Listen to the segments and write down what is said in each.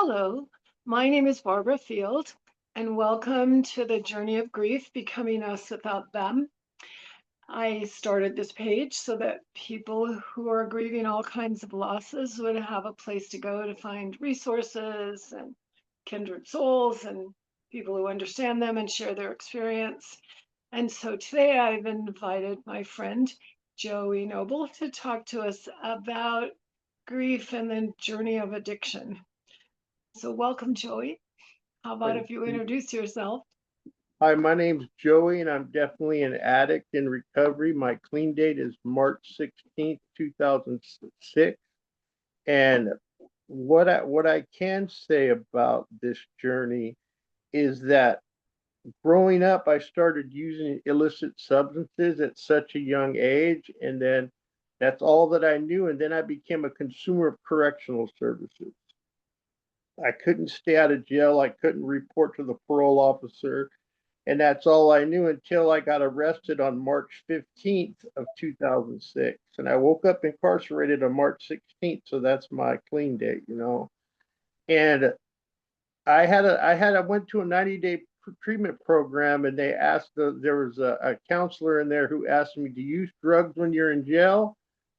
Hello, my name is Barbara Field, and welcome to the Journey of Grief, Becoming Us Without Them. I started this page so that people who are grieving all kinds of losses would have a place to go to find resources and kindred souls and people who understand them and share their experience. And so today I've invited my friend Joey Noble to talk to us about grief and the journey of addiction. So welcome, Joey. How about Thank if you you. introduce yourself? Hi, my name's Joey, and I'm definitely an addict in recovery. My clean date is March 16th, 2006. And what I can say about this journey is that growing up, I started using illicit substances at such a young age, and then that's all that I knew. And then I became a consumer of correctional services. I couldn't stay out of jail. I couldn't report to the parole officer. And that's all I knew until I got arrested on March 15th of 2006. And I woke up incarcerated on March 16th. So that's my clean date. And I went to a 90-day treatment program, and they asked there was a counselor in there who asked me, do you use drugs when you're in jail?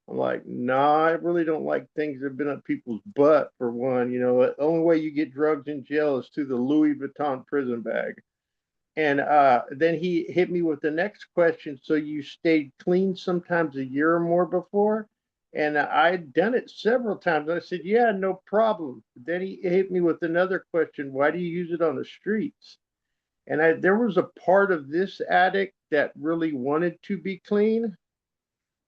I'm like, nah, I really don't like things that have been up people's butt, for one. The only way you get drugs in jail is through the Louis Vuitton prison bag. And then he hit me with the next question. So you stayed clean sometimes a year or more before? And I'd done it several times. I said, yeah, no problem. Then he hit me with another question. Why do you use it on the streets? And there was a part of this addict that really wanted to be clean,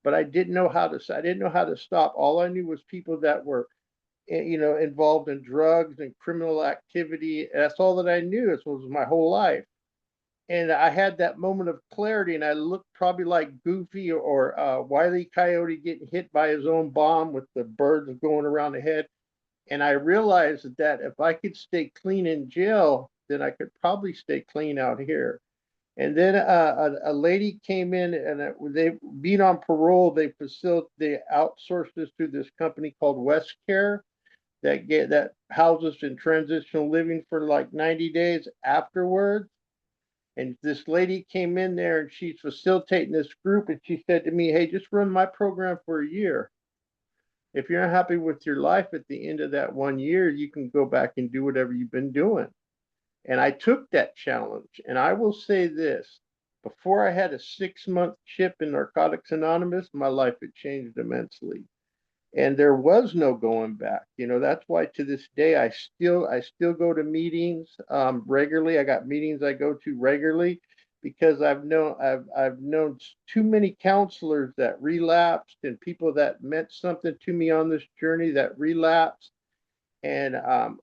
but I didn't know how to. I didn't know how to stop. All I knew was people that were, involved in drugs and criminal activity. That's all that I knew. This was my whole life. And I had that moment of clarity, and I looked probably like Goofy or Wile E. Coyote getting hit by his own bomb with the birds going around the head. And I realized that if I could stay clean in jail, then I could probably stay clean out here. And then a lady came in, and they being on parole, they outsourced this to this company called West Care that houses in transitional living for like 90 days afterwards. And this lady came in there, and she's facilitating this group, and she said to me, hey, just run my program for a year. If you're not happy with your life at the end of that 1 year, you can go back and do whatever you've been doing. And I took that challenge. And I will say this, before I had a 6-month chip in Narcotics Anonymous, my life had changed immensely. And there was no going back. That's why to this day I still go to meetings regularly. I got meetings I go to regularly because I've known too many counselors that relapsed, and people that meant something to me on this journey that relapsed. And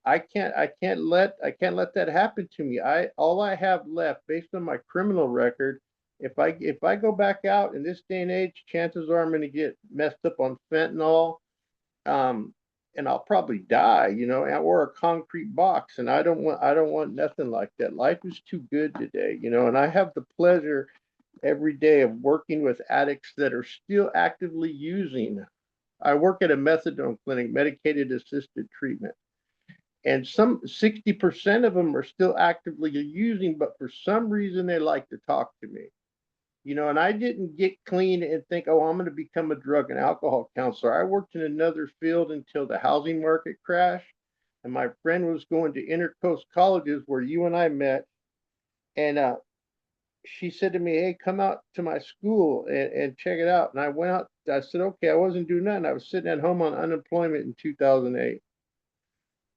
I can't let that happen to me. All I have left, based on my criminal record, if I go back out in this day and age, chances are I'm going to get messed up on fentanyl, um, and I'll probably die, or a concrete box. And I don't want nothing like that. Life is too good today. And I have the pleasure every day of working with addicts that are still actively using. I work at a methadone clinic, medicated assisted treatment. And some 60% of them are still actively using, but for some reason they like to talk to me. And I didn't get clean and think, oh, I'm going to become a drug and alcohol counselor. I worked in another field until the housing market crashed. And my friend was going to InterCoast Colleges, where you and I met. And she said to me, hey, come out to my school and check it out. And I went out. I said, okay, I wasn't doing nothing. I was sitting at home on unemployment in 2008.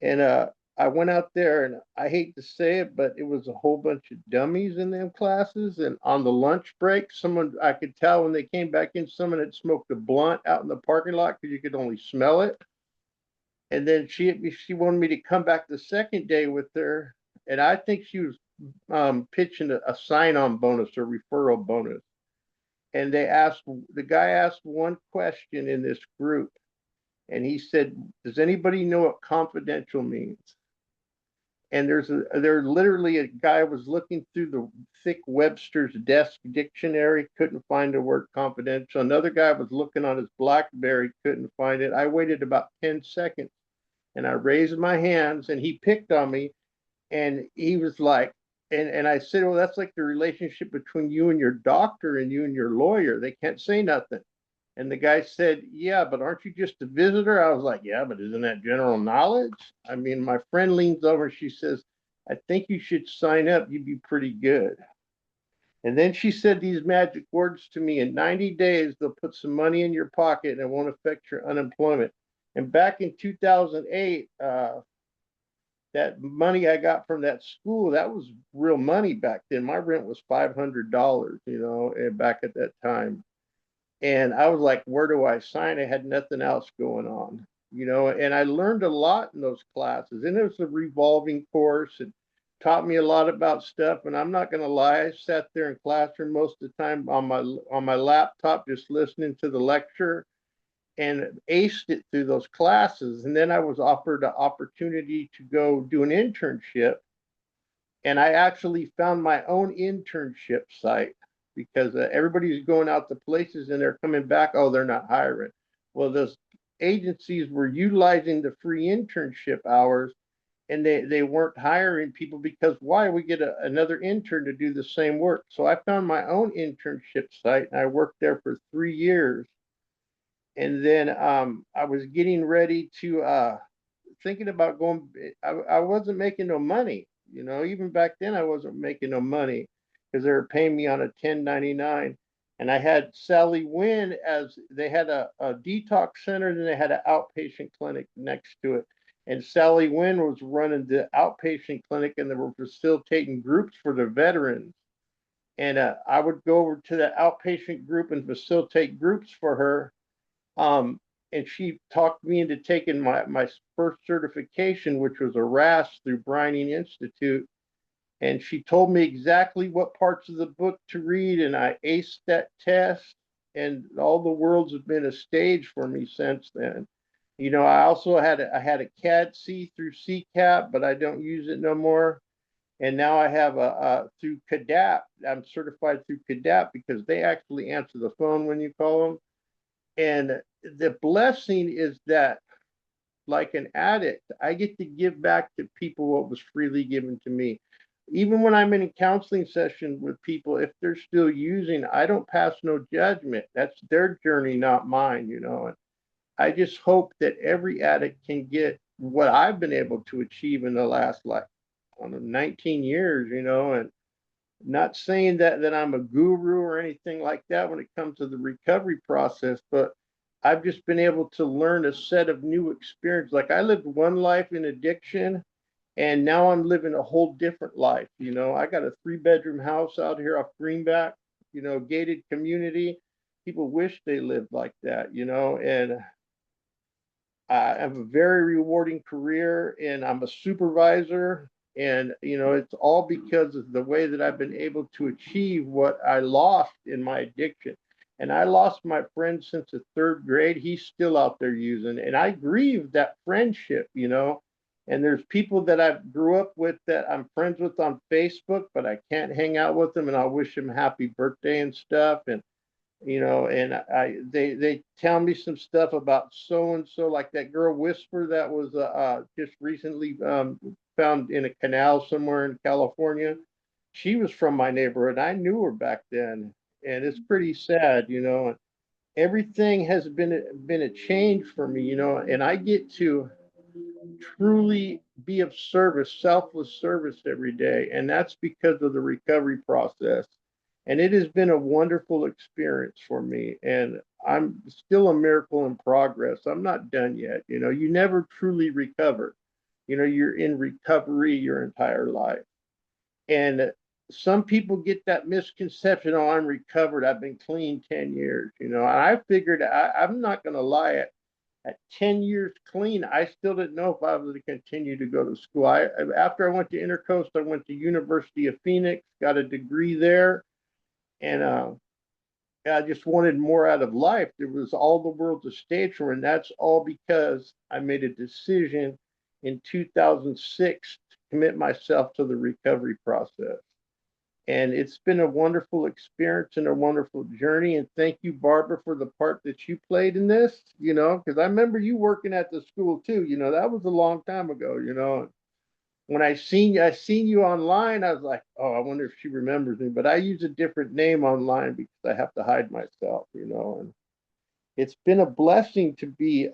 And I went out there, and I hate to say it, but it was a whole bunch of dummies in them classes. And on the lunch break, I could tell when they came back in, someone had smoked a blunt out in the parking lot because you could only smell it. And then she wanted me to come back the second day with her. And I think she was pitching a sign-on bonus or referral bonus. And the guy asked one question in this group, and he said, does anybody know what confidential means? And there literally a guy was looking through the thick Webster's desk dictionary, couldn't find the word confidential. Another guy was looking on his BlackBerry, couldn't find it. I waited about 10 seconds, And I raised my hands and he picked on me and he was like, and I said, well, that's like the relationship between you and your doctor and you and your lawyer. They can't say nothing. And the guy said, yeah, but aren't you just a visitor? I was like, yeah, but isn't that general knowledge? I mean, my friend leans over and she says, I think you should sign up. You'd be pretty good. And then she said these magic words to me: in 90 days, they'll put some money in your pocket and it won't affect your unemployment. And back in 2008, that money I got from that school, that was real money back then. My rent was $500, back at that time. And I was like, where do I sign? I had nothing else going on, and I learned a lot in those classes. And it was a revolving course and taught me a lot about stuff. And I'm not going to lie, I sat there in classroom most of the time on my laptop, just listening to the lecture and aced it through those classes. And then I was offered an opportunity to go do an internship. And I actually found my own internship site because everybody's going out to places and they're coming back. Oh, they're not hiring. Well, those agencies were utilizing the free internship hours and they weren't hiring people because why? We get another intern to do the same work. So I found my own internship site and I worked there for 3 years. And then I was getting ready to thinking about going. I wasn't making no money, even back then I wasn't making no money because they were paying me on a 1099. And I had Sally Wynn, as they had a detox center and they had an outpatient clinic next to it. And Sally Wynn was running the outpatient clinic and they were facilitating groups for the veterans. And I would go over to the outpatient group and facilitate groups for her. um, and she talked me into taking my first certification, which was a RAS through Brining Institute. And she told me exactly what parts of the book to read, and I aced that test. And all the worlds have been a stage for me since then. I also had a CAD-C through CCAP, but I don't use it no more. And now I have a through CADAP. I'm certified through CADAP because they actually answer the phone when you call them. And the blessing is that, like an addict, I get to give back to people what was freely given to me. Even when I'm in a counseling session with people, if they're still using, I don't pass no judgment. That's their journey, not mine. And I just hope that every addict can get what I've been able to achieve in the last, like, I don't know, 19 years. And not saying that I'm a guru or anything like that when it comes to the recovery process, but I've just been able to learn a set of new experiences. Like I lived one life in addiction, and now I'm living a whole different life. I got a 3-bedroom house out here off Greenback, gated community. People wish they lived like that. And I have a very rewarding career and I'm a supervisor. And, it's all because of the way that I've been able to achieve what I lost in my addiction. And I lost my friend since the 3rd grade. He's still out there using, and I grieve that friendship. And there's people that I grew up with that I'm friends with on Facebook, but I can't hang out with them. And I'll wish them happy birthday and stuff. And they tell me some stuff about so and so, like that girl Whisper that was just recently found in a canal somewhere in California. She was from my neighborhood. I knew her back then, and it's pretty sad. Everything has been a change for me. And I get to truly be of service, selfless service every day. And that's because of the recovery process. And it has been a wonderful experience for me. And I'm still a miracle in progress. I'm not done yet. You never truly recover. You're in recovery your entire life. And some people get that misconception, oh, I'm recovered. I've been clean 10 years. And I figured I'm not going to lie. At 10 years clean, I still didn't know if I was to continue to go to school. After I went to InterCoast, I went to University of Phoenix, got a degree there, and I just wanted more out of life. There was all the world's a stage for, and that's all because I made a decision in 2006 to commit myself to the recovery process. And it's been a wonderful experience and a wonderful journey. And thank you, Barbara, for the part that you played in this, because I remember you working at the school too. That was a long time ago. When I seen you online, I was like, oh, I wonder if she remembers me. But I use a different name online because I have to hide myself. And it's been a blessing to be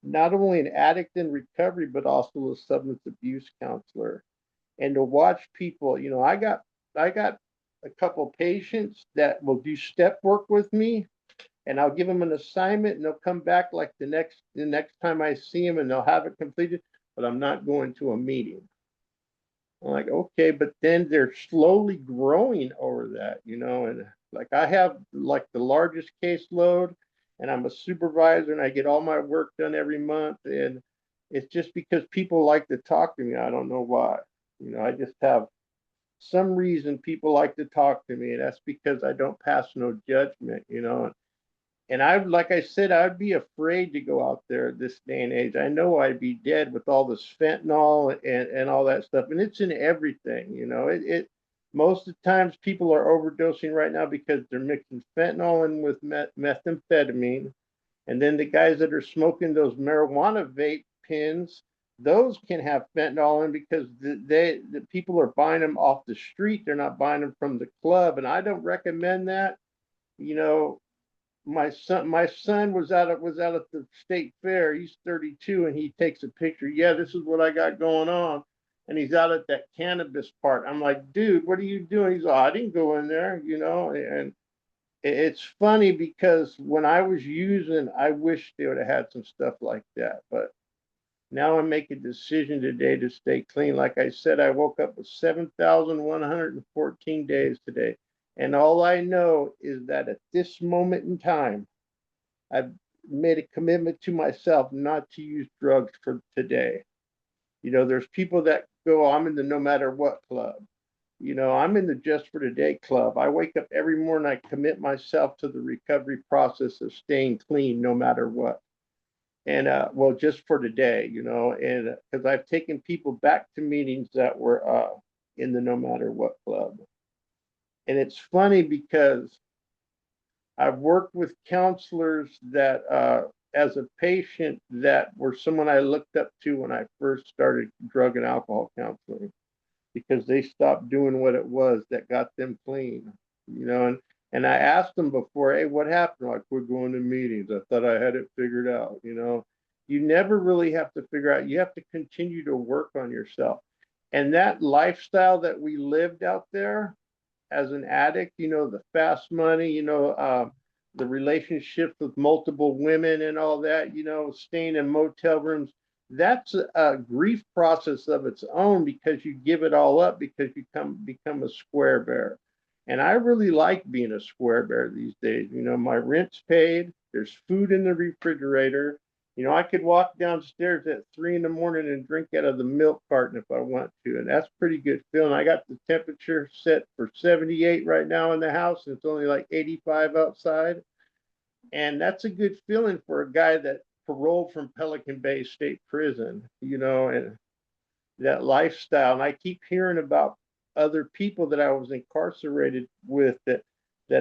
not only an addict in recovery, but also a substance abuse counselor. And to watch people, I got a couple patients that will do step work with me, and I'll give them an assignment, and they'll come back like the next time I see them, and they'll have it completed. But I'm not going to a meeting. I'm like, okay, but then they're slowly growing over that. And like I have like the largest caseload, and I'm a supervisor, and I get all my work done every month, and it's just because people like to talk to me. I don't know why. I just have some reason people like to talk to me, and that's because I don't pass no judgment. And like I said, I'd be afraid to go out there this day and age. I know I'd be dead with all this fentanyl and all that stuff. And it's in everything. Most of the times people are overdosing right now because they're mixing fentanyl in with methamphetamine. And then the guys that are smoking those marijuana vape pens, those can have fentanyl in because the people are buying them off the street. They're not buying them from the club. And I don't recommend that. You know, my son was out at the state fair. He's 32, and he takes a picture. Yeah, this is what I got going on. And he's out at that cannabis part. I'm like, dude, what are you doing? He's like, I didn't go in there. And it's funny because when I was using, I wish they would have had some stuff like that. But now I make a decision today to stay clean. Like I said, I woke up with 7,114 days today. And all I know is that at this moment in time, I've made a commitment to myself not to use drugs for today. There's people that go, I'm in the no matter what club. I'm in the just for today club. I wake up every morning, I commit myself to the recovery process of staying clean no matter what. And well, just for today, and because I've taken people back to meetings that were in the no matter what club. And it's funny because I've worked with counselors that, as a patient, that were someone I looked up to when I first started drug and alcohol counseling because they stopped doing what it was that got them clean. And I asked them before, hey, what happened? I quit going to meetings. I thought I had it figured out. You never really have to figure out, you have to continue to work on yourself. And that lifestyle that we lived out there as an addict, the fast money, the relationships with multiple women and all that, staying in motel rooms, that's a grief process of its own because you give it all up because you become a square bear. And I really like being a square bear these days. My rent's paid, there's food in the refrigerator. I could walk downstairs at 3 in the morning and drink out of the milk carton if I want to. And that's pretty good feeling. I got the temperature set for 78 right now in the house, and it's only like 85 outside. And that's a good feeling for a guy that paroled from Pelican Bay State Prison, and that lifestyle. And I keep hearing about other people that I was incarcerated with that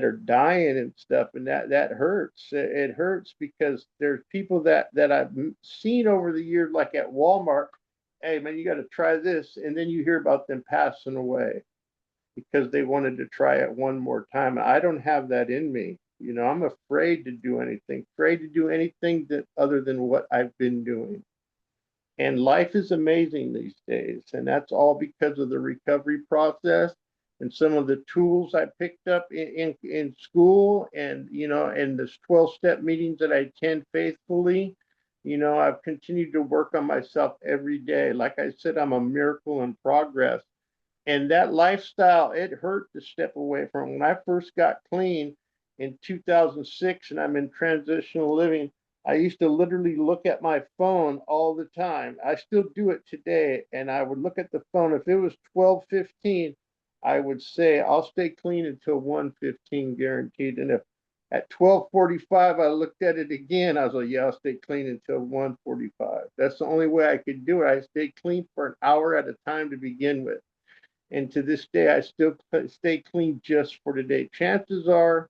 are dying and stuff, and that hurts. It hurts because there's people that I've seen over the years, like at Walmart. Hey man, you got to try this, and then you hear about them passing away because they wanted to try it one more time. I don't have that in me. I'm afraid to do anything that other than what I've been doing. And life is amazing these days. And that's all because of the recovery process and some of the tools I picked up in school and this 12-step meetings that I attend faithfully. I've continued to work on myself every day. Like I said, I'm a miracle in progress. And that lifestyle, it hurt to step away from. When I first got clean in 2006 and I'm in transitional living, I used to literally look at my phone all the time. I still do it today. And I would look at the phone. If it was 12:15, I would say, I'll stay clean until 1:15 guaranteed. And if at 12:45, I looked at it again, I was like, yeah, I'll stay clean until 1:45. That's the only way I could do it. I stayed clean for an hour at a time to begin with. And to this day, I still stay clean just for today. Chances are,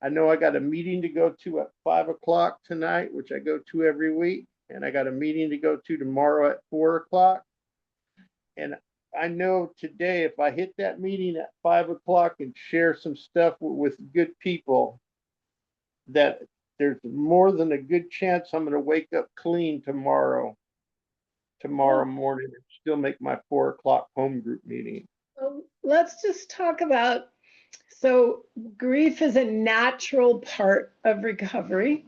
I know I got a meeting to go to at 5 o'clock tonight, which I go to every week. And I got a meeting to go to tomorrow at 4 o'clock. And I know today, if I hit that meeting at 5 o'clock and share some stuff with good people, that there's more than a good chance I'm going to wake up clean tomorrow Well, morning and still make my 4 o'clock home group meeting. let's just talk about, so grief is a natural part of recovery,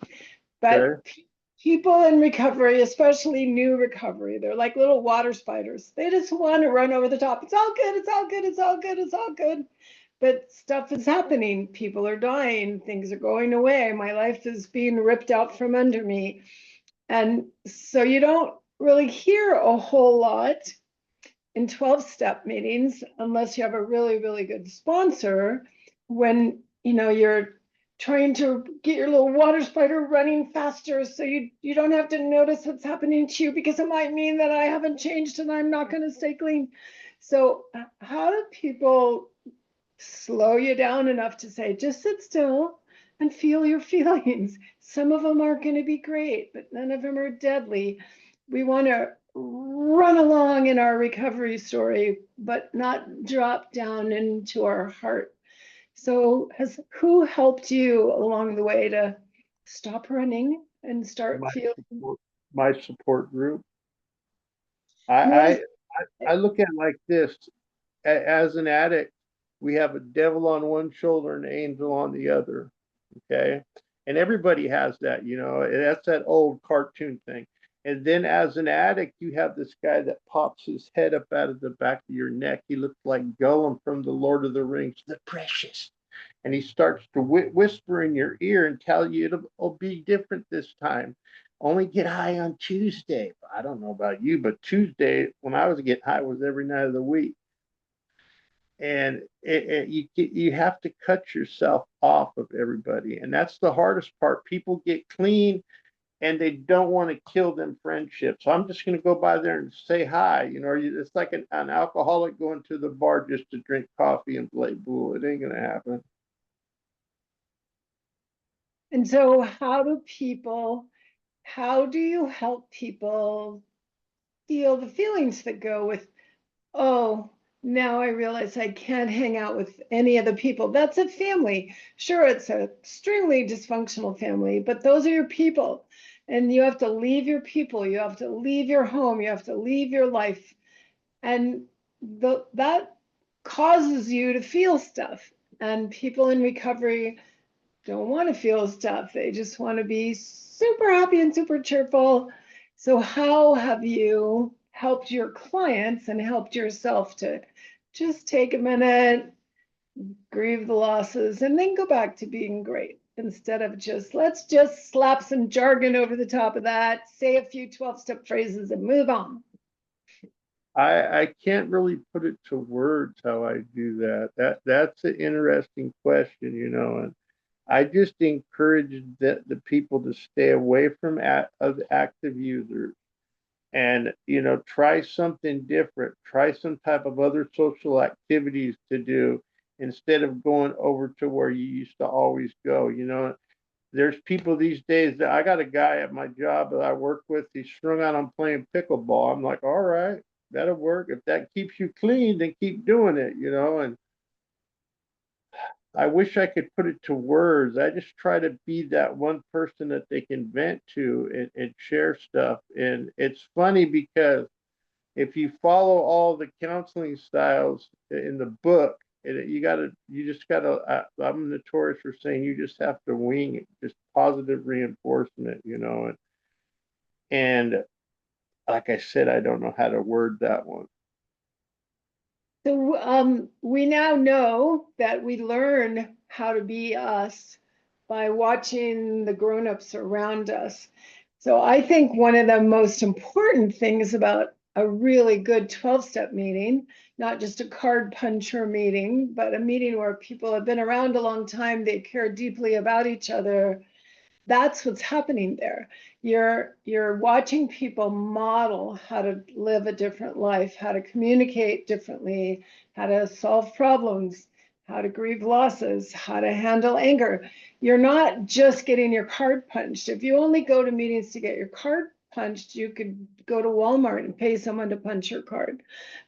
but Okay. people in recovery, especially new recovery, they're like little water spiders. They just want to run over the top. It's all good. It's all good. It's all good. It's all good. But stuff is happening. People are dying. Things are going away. My life is being ripped out from under me. And so you don't really hear a whole lot in 12-step meetings unless you have a really, really good sponsor when you're trying to get your little water spider running faster so you don't have to notice what's happening to you, because it might mean that I haven't changed and I'm not going to stay clean. So how do people slow you down enough to say, just sit still and feel your feelings? Some of them are going to be great, but none of them are deadly. We want to run along in our recovery story, but not drop down into our heart. So who helped you along the way to stop running and start My feeling? support, my support group. What is I look at it like this. As an addict, we have a devil on one shoulder and an angel on the other. Okay. And everybody has that, that's that old cartoon thing. And then as an addict, you have this guy that pops his head up out of the back of your neck. He looks like Gollum from the Lord of the Rings, the precious. And he starts to whisper in your ear and tell you it'll be different this time. Only get high on Tuesday. I don't know about you, but Tuesday, when I was getting high, was every night of the week. And you have to cut yourself off of everybody, and that's the hardest part. People get clean and they don't want to kill them friendships. So I'm just going to go by there and say hi. It's like an alcoholic going to the bar just to drink coffee and play pool. It ain't going to happen. And so how do you help people feel the feelings that go with, oh, now I realize I can't hang out with any of the people. That's a family. Sure, it's an extremely dysfunctional family, but those are your people. And you have to leave your people. You have to leave your home. You have to leave your life. And that causes you to feel stuff. And people in recovery don't want to feel stuff. They just want to be super happy and super cheerful. So how have you helped your clients and helped yourself to just take a minute, grieve the losses, and then go back to being great, instead of let's just slap some jargon over the top of that, say a few 12-step phrases and move on? I can't really put it to words how I do that. That's an interesting question, and I just encourage the people to stay away from of active users and try something different, try some type of other social activities to do instead of going over to where you used to always go. There's people these days that I got a guy at my job that I work with, he's strung out on playing pickleball. I'm like, all right, that'll work. If that keeps you clean, then keep doing it, and I wish I could put it to words. I just try to be that one person that they can vent to and share stuff. And it's funny because if you follow all the counseling styles in the book, you just gotta, I'm notorious for saying you just have to wing it, just positive reinforcement, and like I said, I don't know how to word that one. So we now know that we learn how to be us by watching the grown-ups around us. So I think one of the most important things about a really good 12-step meeting, not just a card puncher meeting, but a meeting where people have been around a long time, they care deeply about each other, that's what's happening there. You're watching people model how to live a different life, how to communicate differently, how to solve problems, how to grieve losses, how to handle anger. You're not just getting your card punched. If you only go to meetings to get your card punched, you could go to Walmart and pay someone to punch your card.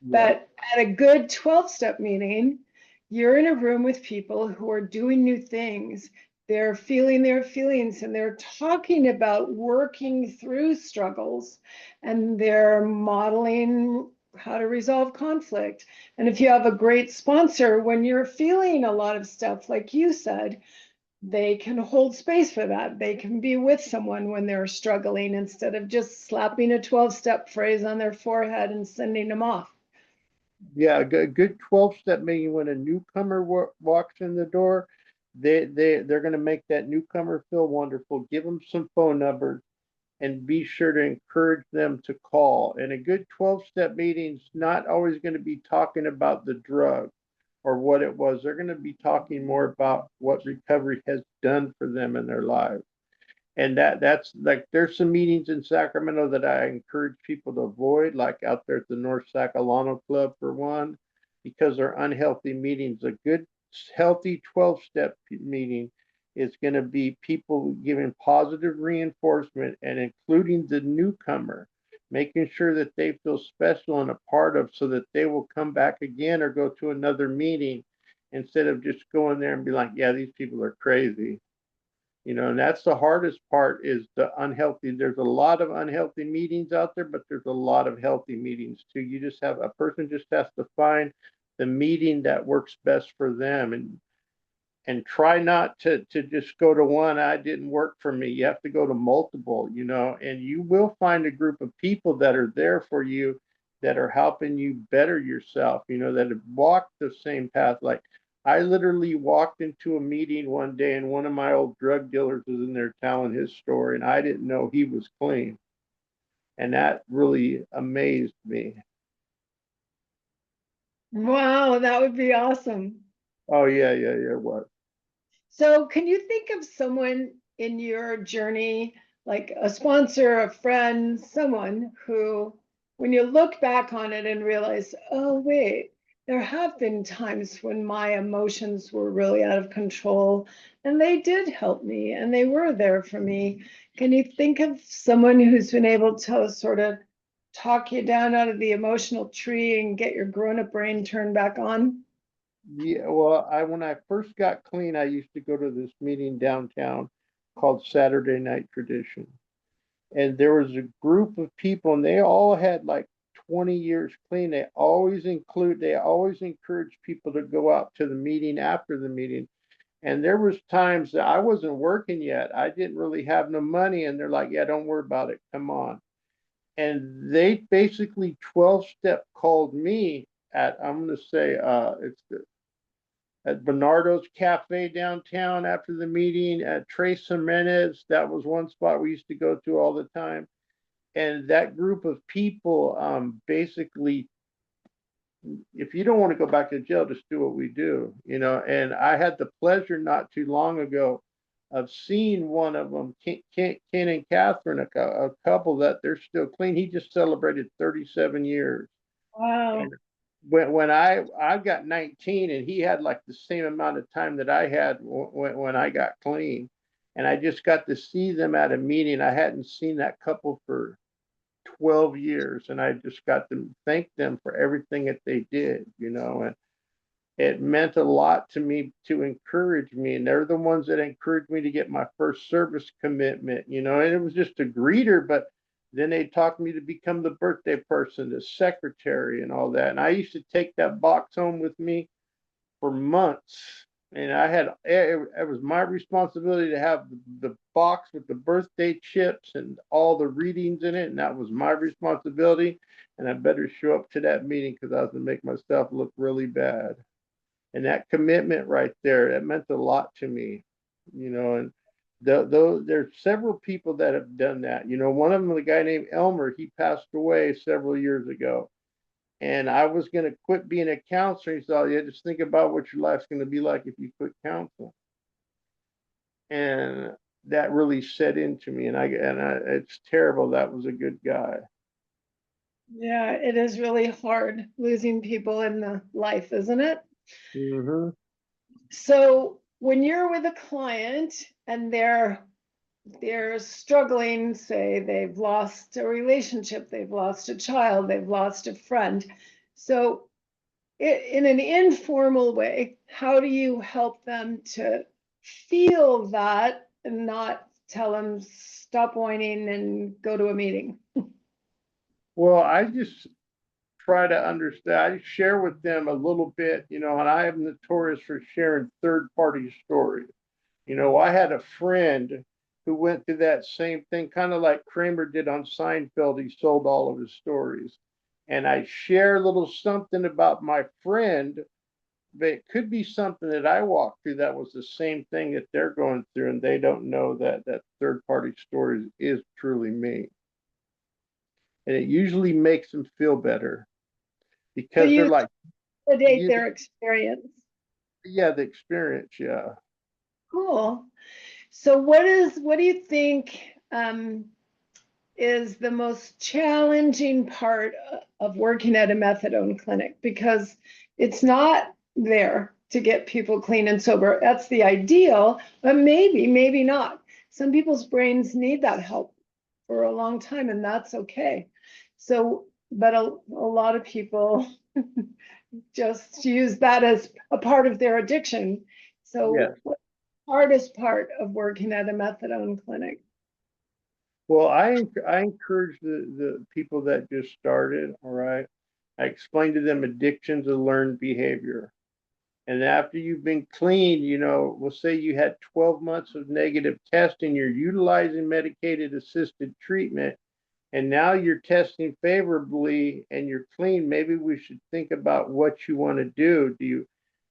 Yeah. But at a good 12-step meeting, you're in a room with people who are doing new things. They're feeling their feelings and they're talking about working through struggles, and they're modeling how to resolve conflict. And if you have a great sponsor, when you're feeling a lot of stuff, like you said, they can hold space for that. They can be with someone when they're struggling instead of just slapping a 12-step phrase on their forehead and sending them off. Yeah, a good 12-step meeting when a newcomer walks in the door, they're going to make that newcomer feel wonderful. Give them some phone numbers and be sure to encourage them to call. And a good 12-step meeting's not always going to be talking about the drug or what it was. They're going to be talking more about what recovery has done for them in their lives. And that's like there's some meetings in Sacramento that I encourage people to avoid, like out there at the North Sacalano Club for one, because they're unhealthy meetings. A good healthy 12-step meeting is going to be people giving positive reinforcement and including the newcomer, making sure that they feel special and a part of so that they will come back again or go to another meeting instead of just going there and be like, yeah, these people are crazy. And that's the hardest part is the unhealthy. There's a lot of unhealthy meetings out there, but there's a lot of healthy meetings too. You just have a person just has to find the meeting that works best for them and try not to just go to one. I didn't work for me. You have to go to multiple, and you will find a group of people that are there for you that are helping you better yourself, that have walked the same path. Like I literally walked into a meeting one day and one of my old drug dealers was in there telling his story and I didn't know he was clean. And that really amazed me. Wow, that would be awesome. Oh yeah. What? So, can you think of someone in your journey, like a sponsor, a friend, someone who, when you look back on it and realize, oh, wait, there have been times when my emotions were really out of control and they did help me and they were there for me. Can you think of someone who's been able to sort of talk you down out of the emotional tree and get your grown-up brain turned back on? Yeah, well, I when I first got clean, I used to go to this meeting downtown called Saturday Night Tradition. And there was a group of people and they all had like 20 years clean. They always encourage people to go out to the meeting after the meeting. And there was times that I wasn't working yet. I didn't really have no money. And they're like, yeah, don't worry about it. Come on. And they basically 12-step called me at, I'm going to say, it's at Bernardo's Cafe downtown after the meeting, at Tres Jimenez. That was one spot we used to go to all the time. And that group of people basically, if you don't want to go back to jail, just do what we do. And I had the pleasure not too long ago of seeing one of them, Ken and Catherine, a couple that they're still clean. He just celebrated 37 years. Wow. And when I got 19 and he had like the same amount of time that I had when I got clean, and I just got to see them at a meeting. I hadn't seen that couple for 12 years, and I just got to thank them for everything that they did. And it meant a lot to me to encourage me. And they're the ones that encouraged me to get my first service commitment, and it was just a greeter, but then they taught me to become the birthday person, the secretary, and all that. And I used to take that box home with me for months. And it was my responsibility to have the box with the birthday chips and all the readings in it. And that was my responsibility. And I better show up to that meeting because I was going to make myself look really bad. And that commitment right there, that meant a lot to me. And there's several people that have done that. One of them, the guy named Elmer, he passed away several years ago. And I was going to quit being a counselor. He said, yeah, just think about what your life's going to be like if you quit counseling. And that really set into me, and it's terrible. That was a good guy. Yeah, it is really hard losing people in the life, isn't it? Hmm. So when you're with a client and they're struggling, say they've lost a relationship, they've lost a child, they've lost a friend. So in an informal way, how do you help them to feel that and not tell them stop whining and go to a meeting? Well, I just try to understand. I share with them a little bit, and I am notorious for sharing third-party stories. I had a friend who went through that same thing, kind of like Kramer did on Seinfeld. He sold all of his stories. And I share a little something about my friend, but it could be something that I walked through that was the same thing that they're going through, and they don't know that that third-party story is truly me. And it usually makes them feel better So because they're you like, validate you, their experience. yeah, the experience, yeah. Cool. So what do you think is the most challenging part of working at a methadone clinic? Because it's not there to get people clean and sober. That's the ideal, but maybe not. Some people's brains need that help for a long time, and that's okay. So, but a lot of people just use that as a part of their addiction. Yes. So, what's the hardest part of working at a methadone clinic? Well, I encourage the people that just started, all right. I explain to them addiction's a learned behavior. And after you've been clean, we'll say you had 12 months of negative testing, you're utilizing medicated assisted treatment, and now you're testing favorably and you're clean. Maybe we should think about what you want to do. Do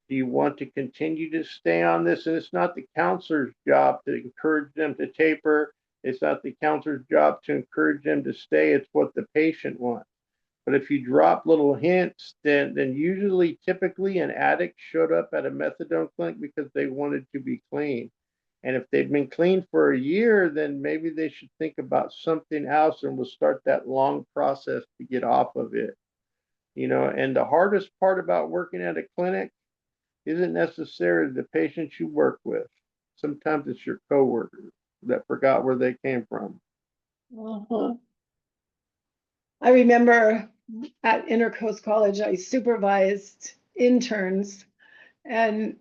you want to continue to stay on this? And it's not the counselor's job to encourage them to taper. It's not the counselor's job to encourage them to stay. It's what the patient wants. But if you drop little hints, then usually, typically, an addict showed up at a methadone clinic because they wanted to be clean. And if they've been clean for a year, then maybe they should think about something else, and we'll start that long process to get off of it. And the hardest part about working at a clinic isn't necessarily the patients you work with. Sometimes it's your coworkers that forgot where they came from. Uh-huh. I remember at InterCoast College, I supervised interns, and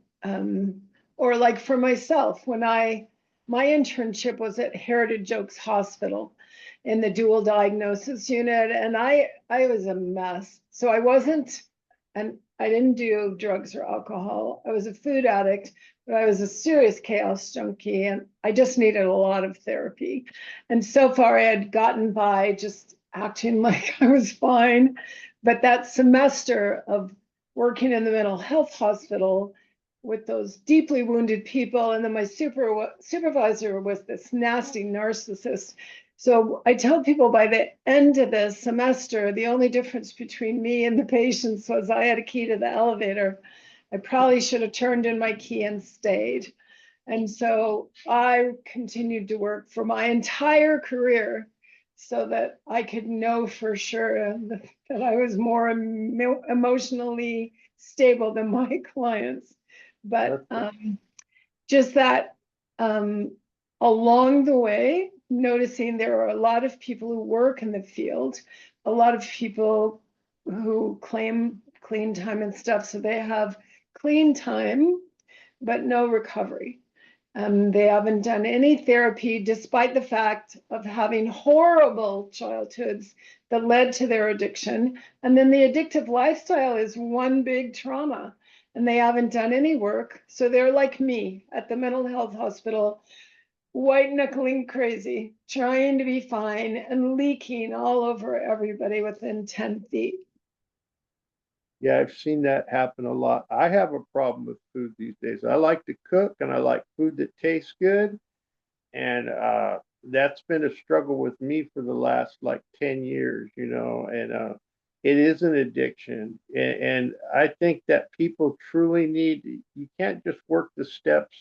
or like for myself, my internship was at Heritage Oaks Hospital in the dual diagnosis unit, and I was a mess. So I didn't do drugs or alcohol. I was a food addict, but I was a serious chaos junkie, and I just needed a lot of therapy. And so far, I had gotten by just acting like I was fine. But that semester of working in the mental health hospital with those deeply wounded people, and then my supervisor was this nasty narcissist. So I tell people by the end of the semester, the only difference between me and the patients was I had a key to the elevator. I probably should have turned in my key and stayed. And so I continued to work for my entire career so that I could know for sure that I was more emotionally stable than my clients. But That's just that along the way, noticing there are a lot of people who work in the field, a lot of people who claim clean time and stuff. So they have clean time, but no recovery. They haven't done any therapy despite the fact of having horrible childhoods that led to their addiction. And then the addictive lifestyle is one big trauma, and they haven't done any work. So they're like me at the mental health hospital, white knuckling crazy, trying to be fine and leaking all over everybody within 10 feet. Yeah, I've seen that happen a lot. I have a problem with food these days. I like to cook and I like food that tastes good. And that's been a struggle with me for the last like 10 years, and it is an addiction. And I think that people truly need, you can't just work the steps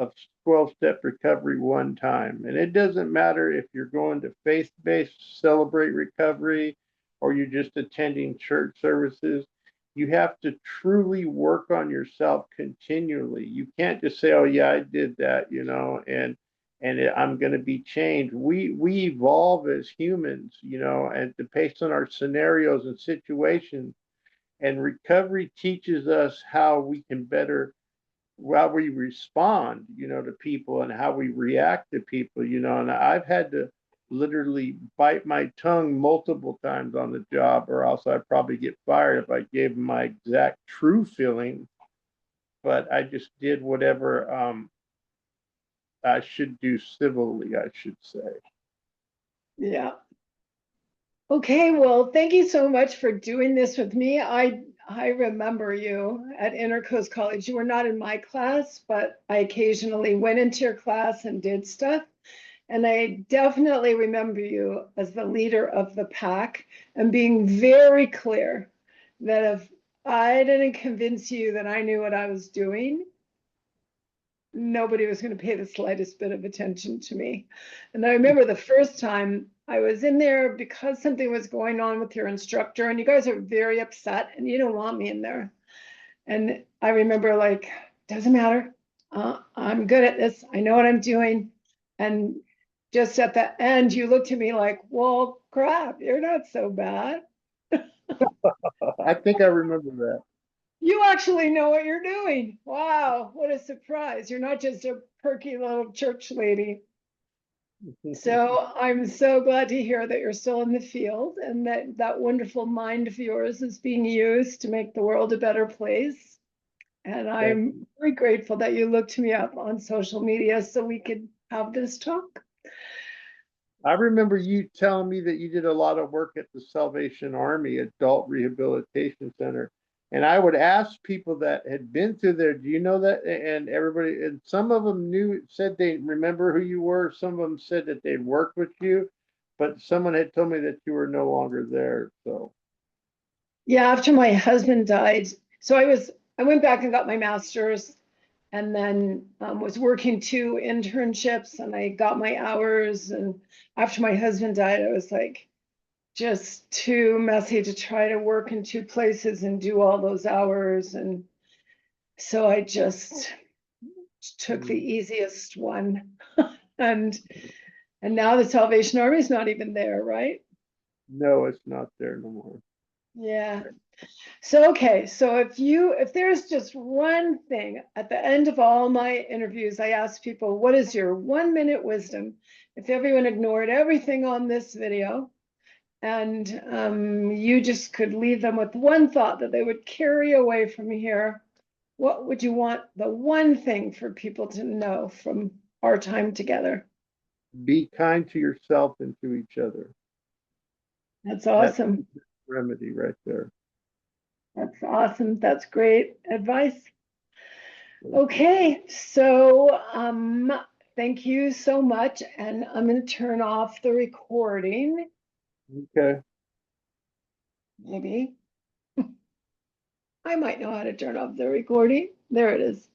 of 12-step recovery one time. And it doesn't matter if you're going to faith-based celebrate recovery or you're just attending church services. You have to truly work on yourself continually. You can't just say, "Oh yeah, I did that," and I'm going to be changed. We evolve as humans, and based on our scenarios and situations. And recovery teaches us how we can better, how we respond, to people and how we react to people, and I've had to literally bite my tongue multiple times on the job, or else I'd probably get fired if I gave them my exact true feeling. But I just did whatever I should do civilly, I should say. Yeah. Okay, well, thank you so much for doing this with me. I remember you at InterCoast College. You were not in my class, but I occasionally went into your class and did stuff. And I definitely remember you as the leader of the pack and being very clear that if I didn't convince you that I knew what I was doing, nobody was going to pay the slightest bit of attention to me. And I remember the first time I was in there because something was going on with your instructor, and you guys are very upset and you don't want me in there. And I remember, like, doesn't matter. I'm good at this. I know what I'm doing. And just at the end, you looked at me like, well, crap, you're not so bad. I think I remember that. You actually know what you're doing. Wow, what a surprise. You're not just a perky little church lady. So I'm so glad to hear that you're still in the field and that that wonderful mind of yours is being used to make the world a better place. And I'm very grateful that you looked me up on social media so we could have this talk. I remember you telling me that you did a lot of work at the Salvation Army Adult Rehabilitation Center. And I would ask people that had been through there, do you know that? And everybody, and some of them said they remember who you were. Some of them said that they'd worked with you, but someone had told me that you were no longer there. So, Yeah, after my husband died, so I went back and got my master's and then was working 2 internships and I got my hours. And after my husband died, I was like, just too messy to try to work in 2 places and do all those hours. And so I just took the easiest one. and and now the Salvation Army is not even there, right? no, it's not there no more. Yeah. So okay, so if there's just one thing at the end of all my interviews, I ask people, what is your 1-minute wisdom? If everyone ignored everything on this video and you just could leave them with one thought that they would carry away from here, what would you want the one thing for people to know from our time together? Be kind to yourself and to each other. That's That's awesome. the remedy right there. That's awesome. That's great advice. Okay, so thank you so much. And I'm going to turn off the recording. Okay. Maybe I might know how to turn off the recording. There it is.